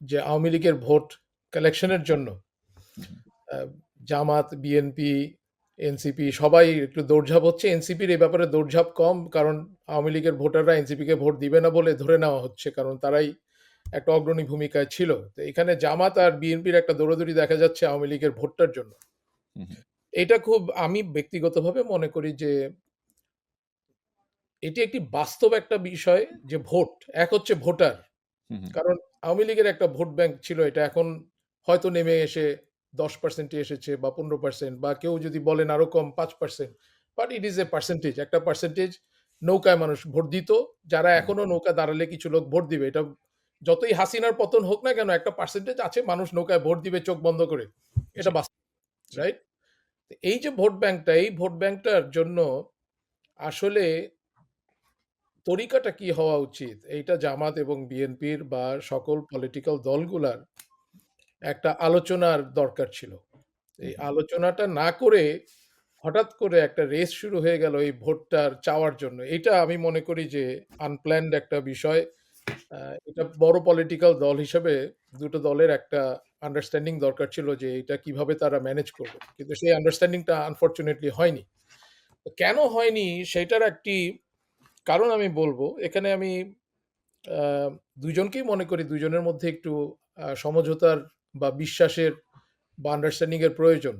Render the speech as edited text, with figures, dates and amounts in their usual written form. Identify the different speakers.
Speaker 1: যে আওয়ামী লীগের ভোট কালেকশনের জন্য
Speaker 2: হুম,
Speaker 1: আহ, জামাত, বিএনপি, এনসিপি সবাই একটু দৌড়ঝাঁপ হচ্ছে। এনসিপির এই ব্যাপারে দৌড়ঝাঁপ কম, কারণ আওয়ামী লীগের ভোটাররা এনসিপিকে ভোট দিবে না বলে ধরে নেওয়া হচ্ছে, কারণ তারাই একটা অগ্রণী ভূমিকায় ছিল। তো এখানে জামাত আর বিএনপির একটা দৌড়াদৌড়ি দেখা যাচ্ছে আওয়ামী লীগের ভোটটার জন্য।
Speaker 2: হুম,
Speaker 1: এটা খুব, আমি ব্যক্তিগতভাবে মনে করি যে এটি একটি বাস্তব একটা বিষয়, যে ভোট এক হচ্ছে ভোটার।
Speaker 2: হুম, হুম,
Speaker 1: কারণ আওয়ামী লীগের একটা ভোট ব্যাংক ছিল, এটা এখন হয়তো নেমে এসে 10%-এ এসেছে, বা 15%, বা কেউ যদি বলেন আরো কম 5%, but it is a percentage, একটা পার্সেন্টেজ। নৌকায় মানুষ ভোট দিত, যারা
Speaker 2: হুম,
Speaker 1: এখনো নৌকা দাঁড়ালে কিছু লোক ভোট দিবে, এটা যতই হাসিনার পতন হোক না কেন, একটা পার্সেন্টেজ আছে মানুষ নৌকায় ভোট দিবে চোখ বন্ধ করে।
Speaker 2: জি,
Speaker 1: এটা বাস্তব,
Speaker 2: জি,
Speaker 1: রাইট? এই যে ভোট ব্যাংকটা, এই ভোট ব্যাংকটার জন্য আসলে তরিকাটা কি হওয়া উচিত, এইটা জামাত এবং বিএনপির বা সকল পলিটিক্যাল দলগুলার একটা আলোচনার দরকার ছিল।
Speaker 2: হুম,
Speaker 1: এই
Speaker 2: হুম,
Speaker 1: আলোচনাটা না করে হঠাৎ করে একটা রেস শুরু হয়ে গেল এই ভোটটার চাওয়ার জন্য। এটা আমি মনে করি যে আনপ্ল্যান্ড একটা বিষয়। এটা বড় পলিটিক্যাল দল হিসেবে দুটো দলের একটা আন্ডারস্ট্যান্ডিং দরকার ছিল যে এটা কিভাবে তারা ম্যানেজ করবে। কিন্তু সেই আন্ডারস্ট্যান্ডিংটা আনফরচুনেটলি হয়নি। তো কেন হয়নি সেটার একটি কারণ আমি বলব। এখানে আমি আ ২ জনকেই মনে করি ২ জনের মধ্যে একটু সমঝোতার বা বিশ্বাসের বা আন্ডারস্ট্যান্ডিং এর প্রয়োজন।